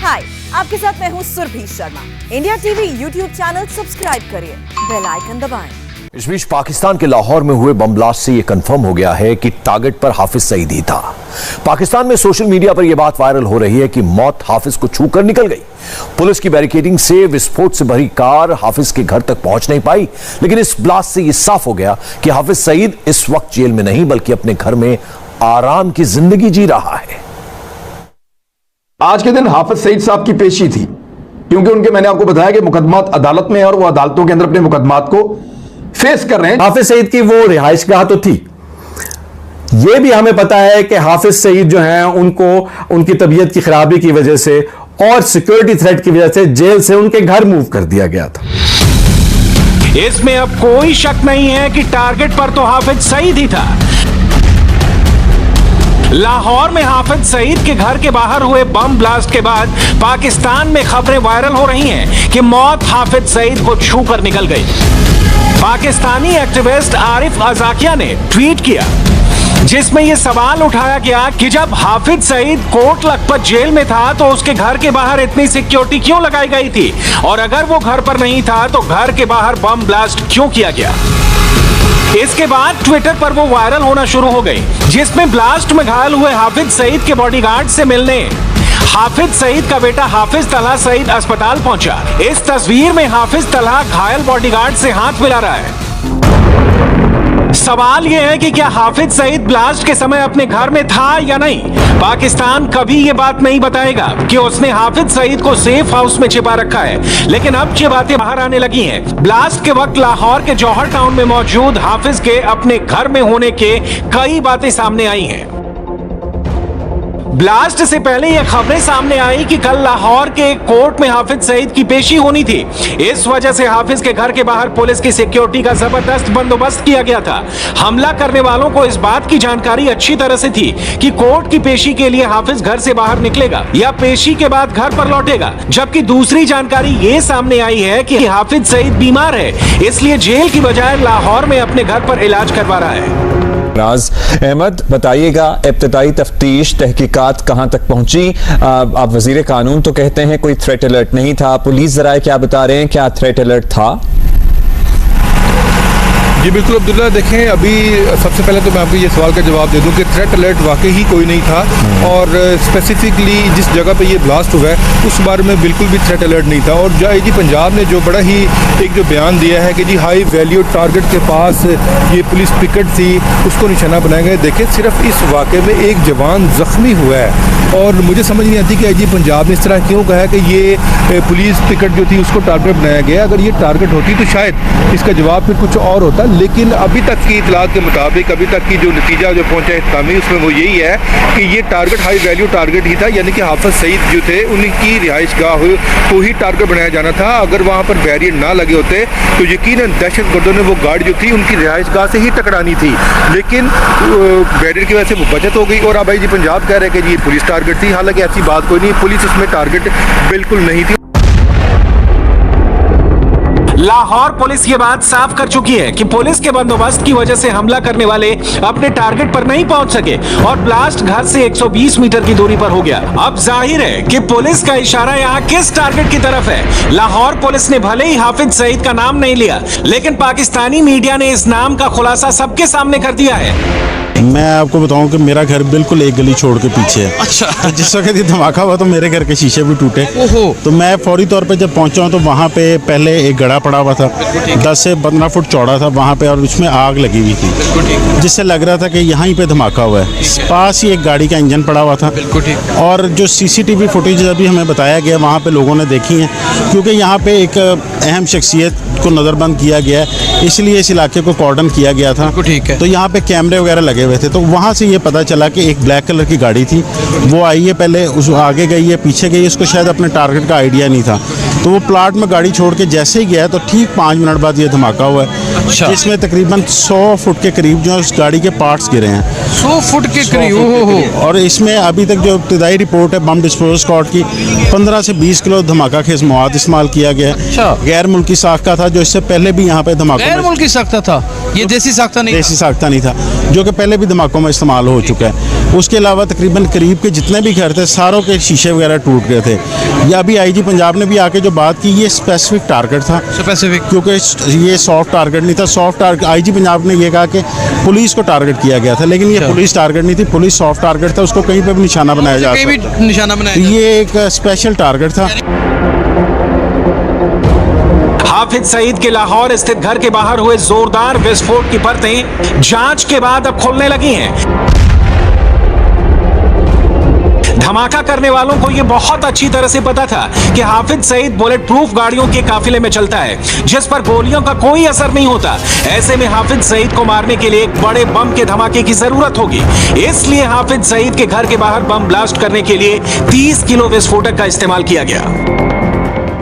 हाय, आपके साथ मैं हूँ Surbhi Sharma. India TV YouTube channel subscribe करिए, बेल आइकन दबाएं। इस बीच पाकिस्तान के लाहौर में हुए बम ब्लास्ट से यह कंफर्म हो गया है कि टारगेट पर हाफिज सईद ही था। पाकिस्तान में सोशल मीडिया पर यह बात वायरल हो रही है कि मौत हाफिज को छूकर निकल गई। पुलिस की बैरिकेडिंग से विस्फोट से भरी कार हाफिज के घर तक पहुंच नहीं पाई, लेकिन इस ब्लास्ट से यह साफ हो गया कि हाफिज सईद इस वक्त जेल में नहीं बल्कि अपने घर में आराम की जिंदगी जी रहा है। आज के दिन हाफिज सईद साहब की पेशी थी, क्योंकि उनके मैंने आपको बताया कि मुकदमात अदालत में है और वो अदालतों के अंदर अपने मुकदमात को फेस कर रहे हैं। हाफिज सईद की वो रिहाइशगाह तो थी। यह भी हमें पता है कि हाफिज सईद जो हैं उनको उनकी तबीयत की खराबी की वजह से और सिक्योरिटी थ्रेट की वजह से जेल से उनके घर मूव कर दिया गया था। इसमें अब कोई शक नहीं है कि टारगेट पर तो हाफिज सईद ही था। लाहौर में हाफिज सईद के घर के बाहर हुए बम ब्लास्ट के बाद पाकिस्तान में खबरें वायरल हो रही हैं कि मौत हाफिज सईद को छूकर निकल गई। पाकिस्तानी एक्टिविस्ट आरिफ अजाकिया ने ट्वीट किया, जिसमें यह सवाल उठाया गया कि जब हाफिज सईद कोट लखपत जेल में था तो उसके घर के बाहर इतनी सिक्योरिटी क्यों लगाई गई थी, और अगर वो घर पर नहीं था तो घर के बाहर बम ब्लास्ट क्यों किया गया। इसके बाद ट्विटर पर वो वायरल होना शुरू हो गई, जिसमें ब्लास्ट में घायल हुए हाफिज सईद के बॉडीगार्ड से मिलने हाफिज सईद का बेटा हाफिज तलहा सईद अस्पताल पहुंचा। इस तस्वीर में हाफिज तलहा घायल बॉडीगार्ड से हाथ मिला रहा है। सवाल यह है कि क्या हाफिज सईद ब्लास्ट के समय अपने घर में था या नहीं। पाकिस्तान कभी यह बात नहीं बताएगा कि उसने हाफिज सईद को सेफ हाउस में छिपा रखा है, लेकिन अब ये बातें बाहर आने लगी हैं। ब्लास्ट के वक्त लाहौर के जौहर टाउन में मौजूद हाफिज के अपने घर में होने के कई बातें सामने आई हैं। ब्लास्ट से पहले यह खबरें सामने आई कि कल लाहौर के कोर्ट में हाफिज सईद की पेशी होनी थी। इस वजह से हाफिज के घर के बाहर पुलिस की सिक्योरिटी का जबरदस्त बंदोबस्त किया गया था। हमला करने वालों को इस बात की जानकारी अच्छी तरह से थी कि कोर्ट की पेशी के लिए हाफिज घर से बाहर निकलेगा या पेशी के बाद घर पर लौटेगा, जबकि दूसरी जानकारी ये सामने आई है कि हाफिज सईद बीमार है, इसलिए जेल की बजाय लाहौर में अपने घर पर इलाज करवा रहा है। नाज अहमद, बताइएगा इब्तिदाई तफ्तीश तहकीकात कहां तक पहुंची। आप वजीर कानून तो कहते हैं कोई थ्रेट अलर्ट नहीं था, पुलिस जराए क्या बता रहे हैं, क्या थ्रेट अलर्ट था? जी बिल्कुल अब्दुल्ला, देखें अभी सबसे पहले तो मैं आपको ये सवाल का जवाब दे दूं कि थ्रेट अलर्ट वाकई ही कोई नहीं था, और स्पेसिफिकली जिस जगह पे ये ब्लास्ट हुआ है उस बारे में बिल्कुल भी थ्रेट अलर्ट नहीं था। और जो आईजी पंजाब ने जो बड़ा ही एक जो बयान दिया है कि जी हाई वैल्यू टारगेट के पास ये पुलिस पिकेट थी, उसको निशाना बनाया गया। देखें सिर्फ इस वाक़े में एक जवान ज़ख्मी हुआ है, और मुझे समझ नहीं आती कि आईजी पंजाब ने इस तरह क्यों कहा कि ये पुलिस पिकेट जो थी उसको टारगेट बनाया गया। अगर ये टारगेट होती तो शायद इसका जवाब फिर कुछ और होता, लेकिन अभी तक की इतलात के मुताबिक अभी तक की जो नतीजा जो पहुंचा इत्कामी उसमें वो यही है कि ये टारगेट हाई वैल्यू टारगेट ही था, यानी कि हाफिज सईद जो थे उनकी रिहाइशगाह को ही टारगेट बनाया जाना था। अगर वहाँ पर बैरियर ना लगे होते तो यकीनन दहशत गर्दों ने वो गाड़ी जो थी उनकी रिहाइशगाह से ही टकरानी थी, लेकिन बैरियर की वजह से वो बचत हो गई। और अब आईजी पंजाब कह रहे हैं कि ये पुलिस टारगेट थी, हालांकि ऐसी बात कोई नहीं, पुलिस इसमें टारगेट बिल्कुल नहीं थी। लाहौर पुलिस ये बात साफ कर चुकी है कि पुलिस के बंदोबस्त की वजह से हमला करने वाले अपने टारगेट पर नहीं पहुंच सके और ब्लास्ट घर से 120 मीटर की दूरी पर हो गया। अब जाहिर है कि पुलिस का इशारा यहाँ किस टारगेट की तरफ है। लाहौर पुलिस ने भले ही हाफिज सईद का नाम नहीं लिया, लेकिन पाकिस्तानी मीडिया ने इस नाम का खुलासा सबके सामने कर दिया है। मैं आपको बताऊं कि मेरा घर बिल्कुल एक गली छोड़ के पीछे है। अच्छा। तो जिस वक्त ये धमाका हुआ तो मेरे घर के शीशे भी टूटे। तो मैं फौरी तौर पे जब पहुंचा तो वहाँ पे पहले एक गड़ा पड़ा हुआ था, 10 से 15 फुट चौड़ा था वहाँ पे, और उसमें आग लगी हुई थी, जिससे लग रहा था कि यहाँ पे धमाका हुआ है। पास ही एक गाड़ी का इंजन पड़ा हुआ था, और जो CCTV फुटेज अभी हमें बताया गया वहाँ पे लोगों ने देखी है, क्योंकि यहाँ पे एक अहम शख्सियत को नज़रबंद किया गया है, इसलिए इस इलाके को कॉर्डन किया गया था। तो यहाँ पे कैमरे वगैरह लगे हुए थे, तो वहाँ से ये पता चला कि एक ब्लैक कलर की गाड़ी थी, वो आई है, पहले उस आगे गई है, पीछे गई है, उसको शायद अपने टारगेट का आइडिया नहीं था, तो वो प्लाट में गाड़ी छोड़ के जैसे ही गया तो ठीक 5 मिनट बाद ये धमाका हुआ है। अच्छा। जिसमें तकरीबन 100 फुट के करीब जो उस गाड़ी के पार्ट्स गिरे हैं। 100 फुट के करीब। और इसमें अभी तक जो इब्तिदाई रिपोर्ट है बम डिस्पोजल स्क्वाड की, 15 से 20 किलो धमाका खेज मवाद इस्तेमाल किया गया है। गैर मुल्की साख्ता था, जो इससे पहले भी यहाँ पे धमाकों गैर में मुल्की साख्ता था, ये देसी साख्ता नहीं देसी साख्ता नहीं था, जो कि पहले भी धमाकों में इस्तेमाल हो चुका है। उसके अलावा तकरीबन करीब के जितने भी घर थे सारों के शीशे वगैरह टूट गए थे। या अभी आईजी पंजाब ने भी आके जो बात की, ये स्पेसिफिक टारगेट था, स्पेसिफिक, क्योंकि ये सॉफ्ट टारगेट नहीं था। सॉफ्ट टारगेट आईजी पंजाब ने ये कहा कि पुलिस को टारगेट किया गया था, लेकिन ये पुलिस टारगेट नहीं थी, पुलिस सॉफ्ट टारगेट था, उसको कहीं पर भी निशाना बनाया जा कहीं सकता। भी निशाना बनाया, ये एक स्पेशल टारगेट था। हाफिज सईद के लाहौर स्थित घर के बाहर हुए जोरदार विस्फोट की परतें जांच के बाद अब खुलने लगी हैं। धमाका करने वालों को यह बहुत अच्छी तरह से पता था कि हाफिज सईद बुलेट प्रूफ गाड़ियों के काफिले में चलता है, जिस पर गोलियों का कोई असर नहीं होता। ऐसे में हाफिज सईद को मारने के लिए एक बड़े बम के धमाके की जरूरत होगी। इसलिए हाफिज सईद के घर के बाहर बम ब्लास्ट करने के लिए 30 किलो विस्फोटक का इस्तेमाल किया गया।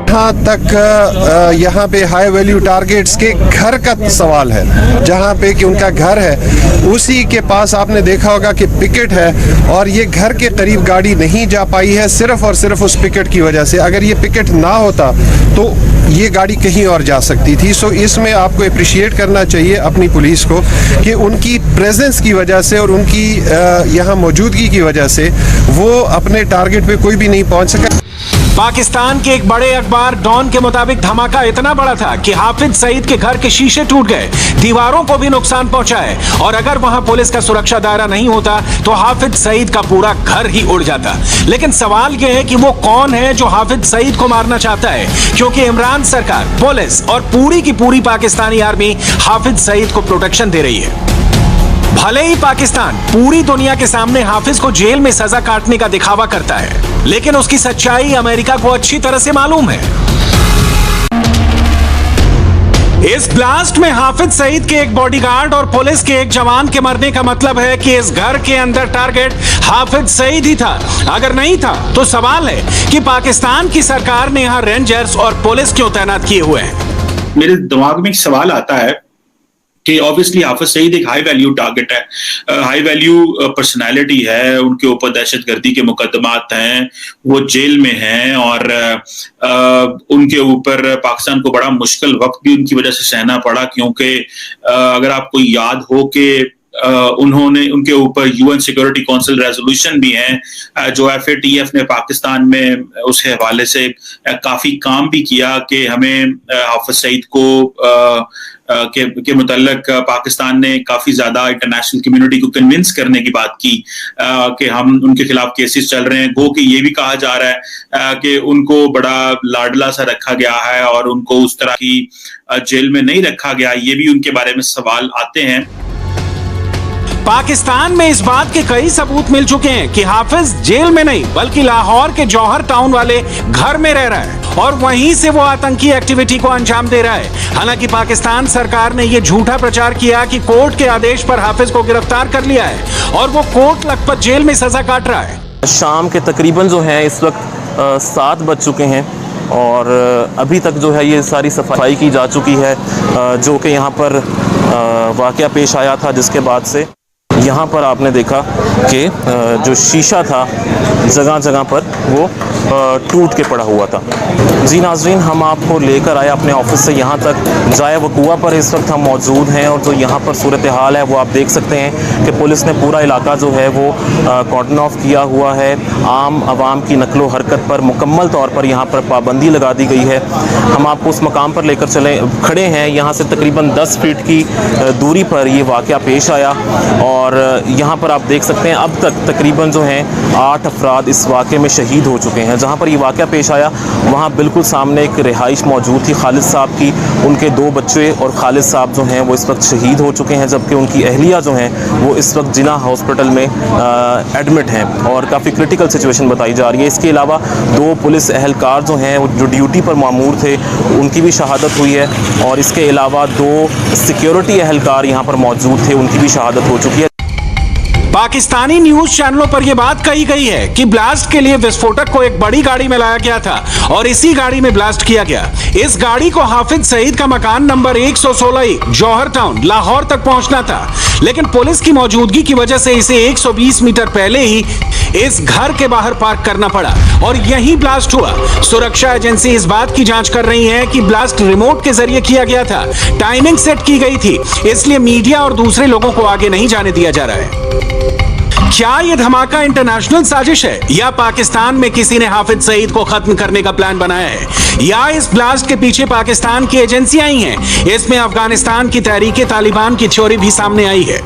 जहाँ तक यहाँ पे हाई वैल्यू टारगेट्स के घर का सवाल है, जहाँ पे कि उनका घर है, उसी के पास आपने देखा होगा कि पिकेट है और ये घर के करीब गाड़ी नहीं जा पाई है सिर्फ और सिर्फ उस पिकेट की वजह से। अगर ये पिकेट ना होता तो ये गाड़ी कहीं और जा सकती थी। सो इसमें आपको अप्रिशिएट करना चाहिए अपनी पुलिस को कि उनकी प्रेजेंस की वजह से और उनकी यहाँ मौजूदगी की वजह से वो अपने टारगेट पे कोई भी नहीं पहुँच सका। पाकिस्तान के एक बड़े अखबार डॉन के मुताबिक धमाका इतना बड़ा था कि हाफिज सईद के घर के शीशे टूट गए, दीवारों को भी नुकसान पहुंचा है। और अगर वहां पुलिस का सुरक्षा दायरा नहीं होता तो हाफिज सईद का पूरा घर ही उड़ जाता। लेकिन सवाल यह है कि वो कौन है जो हाफिज सईद को मारना चाहता है, क्योंकि इमरान सरकार, पुलिस और पूरी की पूरी पाकिस्तानी आर्मी हाफिज सईद को प्रोटेक्शन दे रही है। भले ही पाकिस्तान पूरी दुनिया के सामने हाफिज को जेल में सजा काटने का दिखावा करता है, लेकिन उसकी सच्चाई अमेरिका को अच्छी तरह से मालूम है। इस ब्लास्ट में हाफिज सईद के एक बॉडीगार्ड और पुलिस के एक जवान के मरने का मतलब है कि इस घर के अंदर टारगेट हाफिज सईद ही था। अगर नहीं था तो सवाल है कि पाकिस्तान की सरकार ने यहां रेंजर्स और पुलिस क्यों तैनात किए हुए हैं। मेरे दिमाग में एक सवाल आता है कि ऑब्वियसली हाफिज सईद एक हाई वैल्यू टारगेट है, हाई वैल्यू पर्सनालिटी है, उनके ऊपर दहशतगर्दी के मुकदमात हैं, वो जेल में हैं और उनके ऊपर पाकिस्तान को बड़ा मुश्किल वक्त भी उनकी वजह से सहना पड़ा, क्योंकि अगर आपको याद हो कि उन्होंने उनके ऊपर यूएन सिक्योरिटी काउंसिल रेजोल्यूशन भी हैं जो FATF ने पाकिस्तान में उसके हवाले से काफी काम भी किया कि हमें हाफिज सईद को के मुतल्लक पाकिस्तान ने काफी ज्यादा इंटरनेशनल कम्युनिटी को कन्विंस करने की बात की कि हम उनके खिलाफ केसेस चल रहे हैं। गो कि ये भी कहा जा रहा है कि उनको बड़ा लाडला सा रखा गया है और उनको उस तरह की जेल में नहीं रखा गया। ये भी उनके बारे में सवाल आते हैं। पाकिस्तान में इस बात के कई सबूत मिल चुके हैं कि हाफिज जेल में नहीं बल्कि लाहौर के जौहर टाउन वाले घर में रह रहा है और वहीं से वो आतंकी एक्टिविटी को अंजाम दे रहा है। हालांकि पाकिस्तान सरकार ने यह झूठा प्रचार किया कि कोर्ट के आदेश पर हाफिज को गिरफ्तार कर लिया है और वो कोर्ट लखपत जेल में सजा काट रहा है। शाम के तकरीबन जो है इस वक्त 7 बज चुके हैं और अभी तक जो है ये सारी सफाई की जा चुकी है जो कि यहाँ पर वाकया पेश आया था, जिसके बाद से यहाँ पर आपने देखा कि जो शीशा था जगह जगह पर वो टूट के पड़ा हुआ था। जी नाजरीन, हम आपको लेकर आए अपने ऑफिस से यहाँ तक जाए वकूआ पर इस वक्त हम मौजूद हैं और जो यहाँ पर सूरत हाल है वो आप देख सकते हैं कि पुलिस ने पूरा इलाका जो है वो कॉर्डन ऑफ किया हुआ है। आम आवाम की नकलो हरकत पर मुकम्मल तौर पर यहाँ पर पाबंदी लगा दी गई है। हम आपको उस मकाम पर लेकर खड़े हैं, यहाँ से तकरीबन 10 फीट की दूरी पर ये वाक़या पेश आया और यहाँ पर आप देख सकते हैं अब तक तकरीबन जो हैं 8 अफराद इस वाक़े में शहीद हो चुके हैं। जहाँ पर ये वाक़या पेश आया वहाँ बिल्कुल सामने एक रिहाइश मौजूद थी खालिद साहब की, उनके 2 बच्चे और खालिद साहब जो हैं वो इस वक्त शहीद हो चुके हैं, जबकि उनकी अहलिया जो हैं वो इस वक्त जिना हॉस्पिटल में एडमिट हैं और काफ़ी क्रिटिकल सिचुएशन बताई जा रही है। इसके अलावा 2 पुलिस एहलकार जो हैं जो ड्यूटी पर मामूर थे उनकी भी शहादत हुई है और इसके अलावा 2 सिक्योरिटी एहलकार यहाँ पर मौजूद थे, उनकी भी शहादत हो चुकी है। पाकिस्तानी न्यूज चैनलों पर यह बात कही गई है कि ब्लास्ट के लिए विस्फोटक को एक बड़ी गाड़ी में लाया गया था और इसी गाड़ी में ब्लास्ट किया गया। इस गाड़ी को हाफिज सईद का मकान नंबर 116 जौहर टाउन लाहौर तक पहुंचना था, लेकिन पुलिस की मौजूदगी की वजह से इसे 120 मीटर पहले ही इस घर के बाहर पार्क करना पड़ा और यहीं ब्लास्ट हुआ। सुरक्षा एजेंसी इस बात की जांच कर रही है कि ब्लास्ट रिमोट के जरिए किया गया था, टाइमिंग सेट की गई थी, इसलिए मीडिया और दूसरे लोगों को आगे नहीं जाने दिया जा रहा है। क्या यह धमाका इंटरनेशनल साजिश है या पाकिस्तान में किसी ने हाफिज सईद को खत्म करने का प्लान बनाया है या इस ब्लास्ट के पीछे पाकिस्तान की एजेंसियां ही हैं? इसमें अफगानिस्तान की तहरीके तालिबान की थ्योरी भी सामने आई है,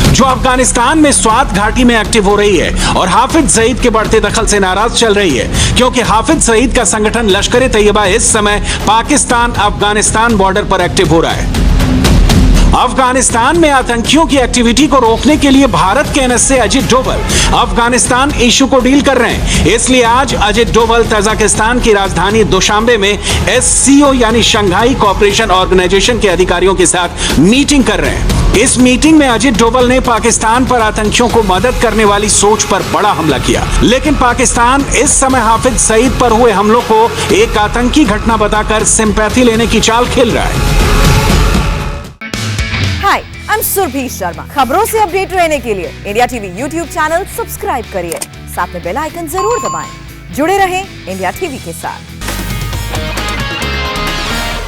जो अफगानिस्तान में स्वात घाटी में एक्टिव हो रही है और हाफिज सईद के बढ़ते दखल से नाराज चल रही है, क्योंकि हाफिज सईद का संगठन लश्कर तैयबा इस समय पाकिस्तान अफगानिस्तान बॉर्डर पर एक्टिव हो रहा है। अफगानिस्तान में आतंकियों की एक्टिविटी को रोकने के लिए भारत के एनएसए अजित डोवल अफगानिस्तान इशू को डील कर रहे हैं। इसलिए आज अजित डोवल तजाकिस्तान की राजधानी दुशांबे में एससीओ यानी शंघाई कोऑपरेशन ऑर्गेनाइजेशन के अधिकारियों के साथ मीटिंग कर रहे हैं। इस मीटिंग में अजित डोवल ने पाकिस्तान पर आतंकियों को मदद करने वाली सोच पर बड़ा हमला किया, लेकिन पाकिस्तान इस समय हाफिज सईद पर हुए हमलों को एक आतंकी घटना बताकर सिंपैथी लेने की चाल खेल रहा है। हाय, आई एम सुरभि शर्मा। खबरों से अपडेट रहने के लिए India TV YouTube channel subscribe करिए, साथ में बेल आइकन जरूर दबाएं। जुड़े रहें इंडिया टीवी के साथ।